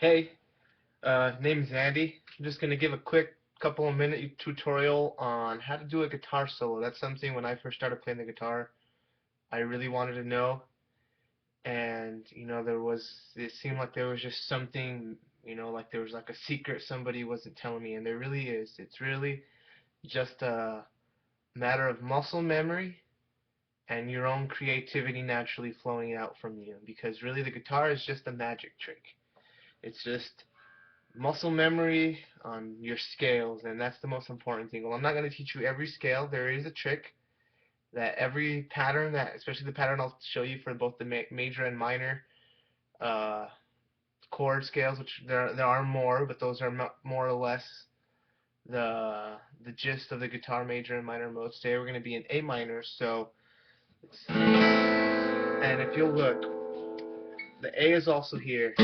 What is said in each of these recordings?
Hey, name's Andy. I'm just gonna give a quick couple of minute tutorial on how to do a guitar solo. That's something when I first started playing the guitar, I really wanted to know. And it seemed like there was just something, like there was like a secret somebody wasn't telling me, and there really is. It's really just a matter of muscle memory and your own creativity naturally flowing out from you. Because really, the guitar is just a magic trick. It's just muscle memory on your scales, and that's the most important thing. Well, I'm not going to teach you every scale. There is a trick that every pattern, that especially the pattern I'll show you for both the major and minor uh, chord scales, which there are more, but those are more or less the gist of the guitar major and minor modes. Today we're going to be in A minor, and if you'll look, the A is also here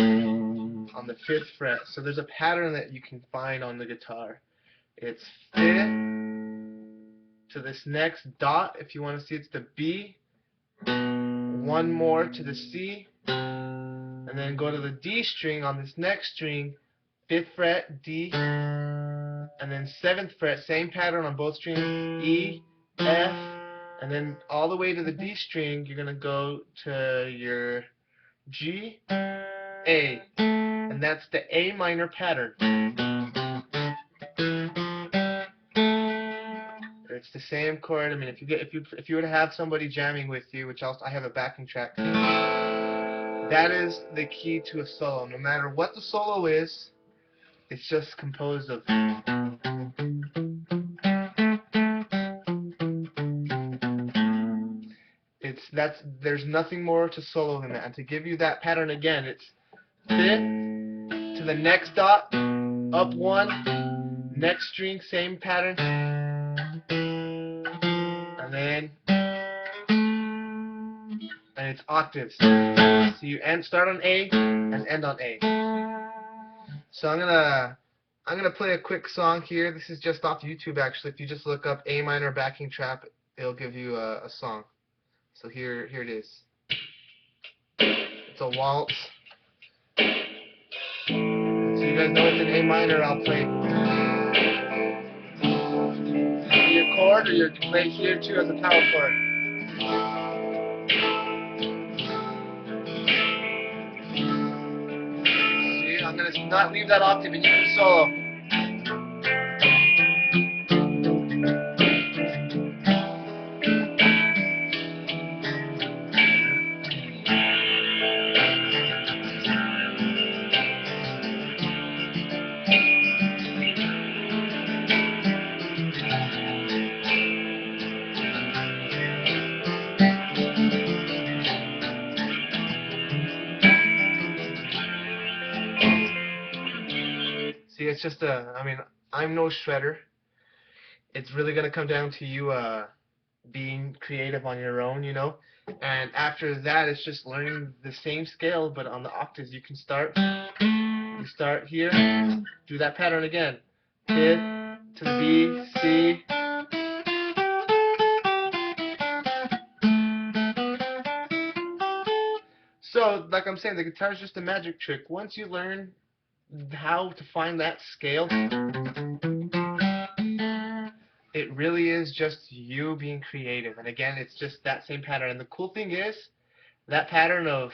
on the 5th fret. So there's a pattern that you can find on the guitar. It's 5th to this next dot. If you want to see, it's the B, one more to the C, and then go to the D string on this next string, 5th fret, D, and then 7th fret, same pattern on both strings, E, F, and then all the way to the D string, you're going to go to your G, A, and that's the A minor pattern. It's the same chord. I mean, if you were to have somebody jamming with you, which I have a backing track, that is the key to a solo. No matter what the solo is, it's just composed of. There's nothing more to solo than that. And to give you that pattern again, it's 5th to the next dot, up 1, next string, same pattern, and then it's octaves. So you start on A and end on A. So I'm gonna play a quick song here. This is just off YouTube actually. If you just look up A minor backing track, it'll give you a song. So here it is. It's a waltz. So you guys know it's in A minor. I'll play your chord, or you can play here too as a power chord. See, I'm gonna not leave that octave, and you can solo. See, it's just I mean, I'm no shredder. It's really gonna come down to you being creative on your own, And after that, it's just learning the same scale, but on the octaves. You can start here, do that pattern again. 5th to the B, C. So, like I'm saying, the guitar is just a magic trick. Once you learn how to find that scale, it really is just you being creative. And again, it's just that same pattern. And the cool thing is, that pattern of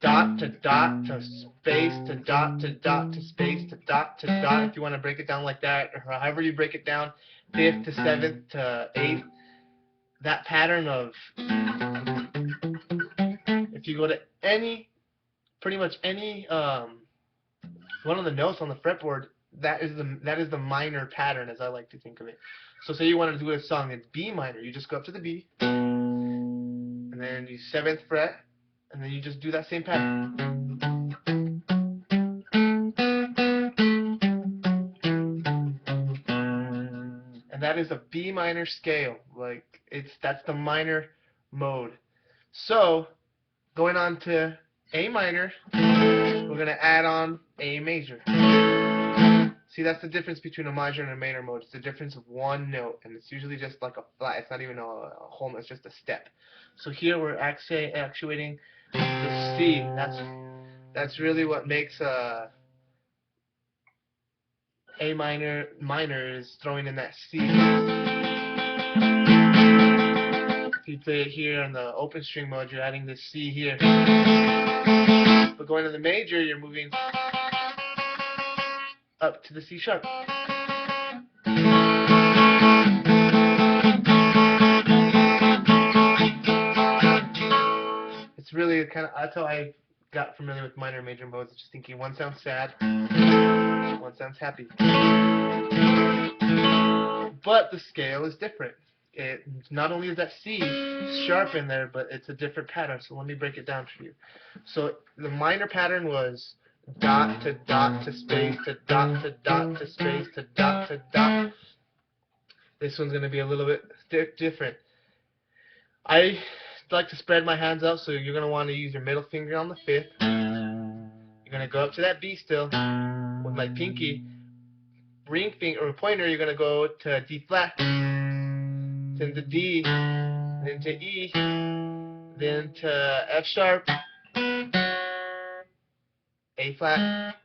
dot to dot to space to dot to dot to space to dot to dot, if you want to break it down like that, or however you break it down, 5th to 7th to 8th, that pattern of, if you go to pretty much any one of the notes on the fretboard, that is the minor pattern, as I like to think of it. So say you want to do a song in B minor, you just go up to the B, and then you 7th fret, and then you just do that same pattern. And that is a B minor scale. That's the minor mode. So going on to A minor, we're going to add on A major. See, that's the difference between a major and a minor mode. It's the difference of one note, and it's usually just like a flat. It's not even a whole note, it's just a step. So here we're actuating the C. That's really what makes A minor is throwing in that C. If you play it here on the open string mode, you're adding this C here. But going to the major, you're moving up to the C sharp. It's really kind of, that's how I got familiar with minor and major modes, just thinking one sounds sad, one sounds happy. But the scale is different. It not only is that C sharp in there, but it's a different pattern. So let me break it down for you. So the minor pattern was dot to dot to space to dot to dot to space to dot to dot. This one's going to be a little bit different. I like to spread my hands out, so you're going to want to use your middle finger on the fifth. You're going to go up to that B still with my pinky. Ring finger or pointer, you're going to go to D flat, then to D, then to E, then to F sharp, A flat.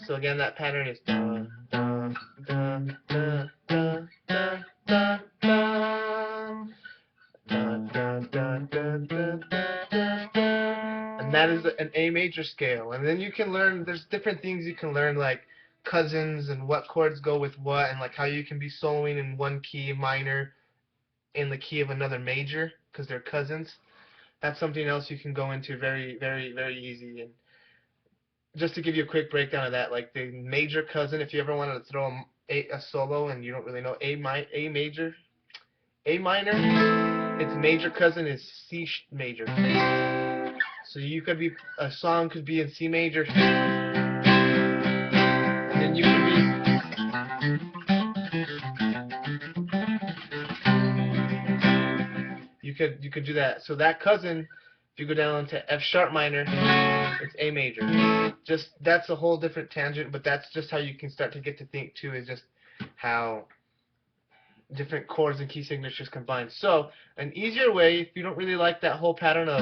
So again, that pattern is da da da da da da da da. And that is an A major scale. And then you can learn, there's different things you can learn, like cousins and what chords go with what, and like how you can be soloing in one key minor in the key of another major because they're cousins. That's something else you can go into very, very, very easy. And just to give you a quick breakdown of that, like the major cousin, if you ever wanted to throw a solo and you don't really know A major, A minor, its major cousin is C major. So you could be, a song could be in C major, and then you could be, you could do that. So that cousin, if you go down to F sharp minor, it's A major. Just, that's a whole different tangent, but that's just how you can start to get to think too, is just how different chords and key signatures combine. So an easier way, if you don't really like that whole pattern of,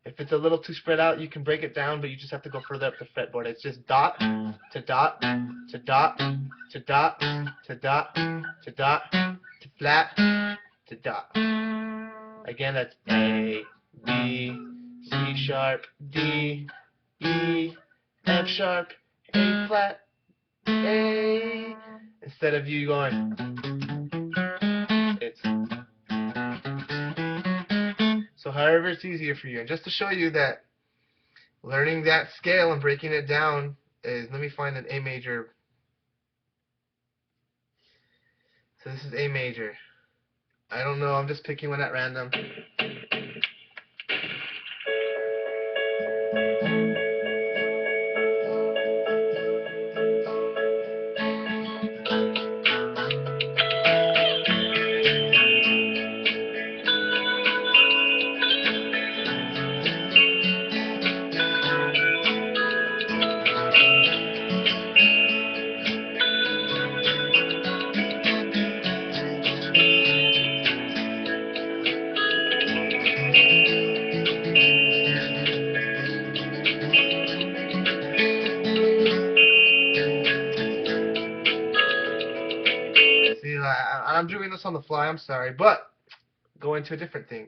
if it's a little too spread out, you can break it down, but you just have to go further up the fretboard. It's just dot to dot to dot to dot to dot to dot to flat to dot. Again, that's A, B, C sharp, D, E, F sharp, A flat, A. Instead of you going, it's. So however it's easier for you. And just to show you that learning that scale and breaking it down is, let me find an A major. So this is A major. I don't know, I'm just picking one at random. I'm doing this on the fly, I'm sorry, but go into a different thing.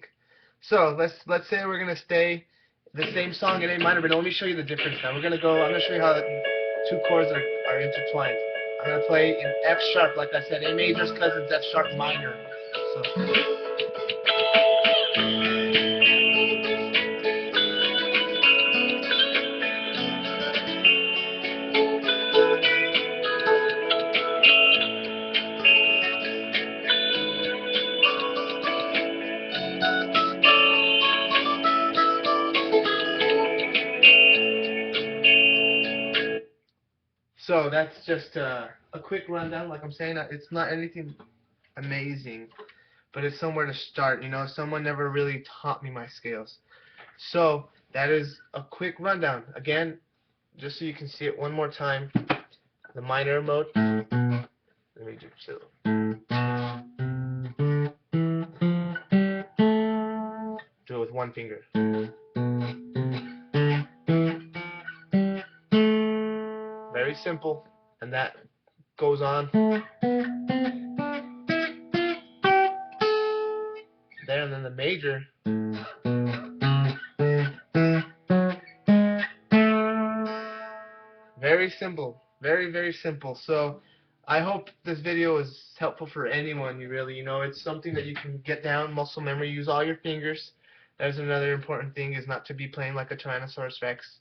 So let's say we're gonna stay the same song in A minor, but let me show you the difference now. I'm gonna show you how the two chords are intertwined. I'm gonna play in F sharp, like I said, A major's cousin's F sharp minor. So So that's just a quick rundown. Like I'm saying, it's not anything amazing, but it's somewhere to start. You know, someone never really taught me my scales. So that is a quick rundown. Again, just so you can see it one more time, the minor mode. Let me do so. Do it with one finger. Very simple, and that goes on there, and then the major. Very simple. Very, very simple. So I hope this video is helpful for anyone. It's something that you can get down, muscle memory, use all your fingers. That's another important thing, is not to be playing like a Tyrannosaurus Rex.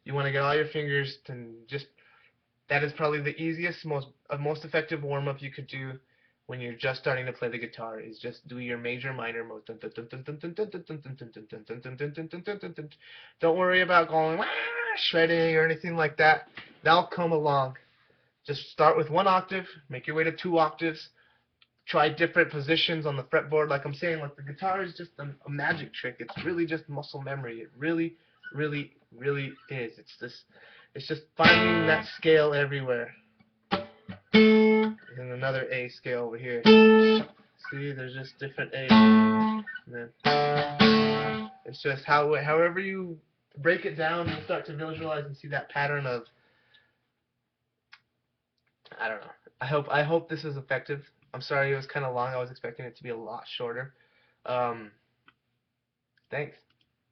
You want to get all your fingers, and just, that is probably the easiest, most effective warm-up you could do when you're just starting to play the guitar, is just do your major minor modes. Don't worry about going shredding or anything like that. That'll come along. Just start with 1 octave, make your way to 2 octaves, try different positions on the fretboard. Like I'm saying, like the guitar is just a magic trick. It's really just muscle memory. It really, really, really is. It's just finding that scale everywhere. And another A scale over here. See, there's just different A's. And then it's just however you break it down, you start to visualize and see that pattern of, I don't know. I hope this is effective. I'm sorry it was kind of long. I was expecting it to be a lot shorter. Thanks.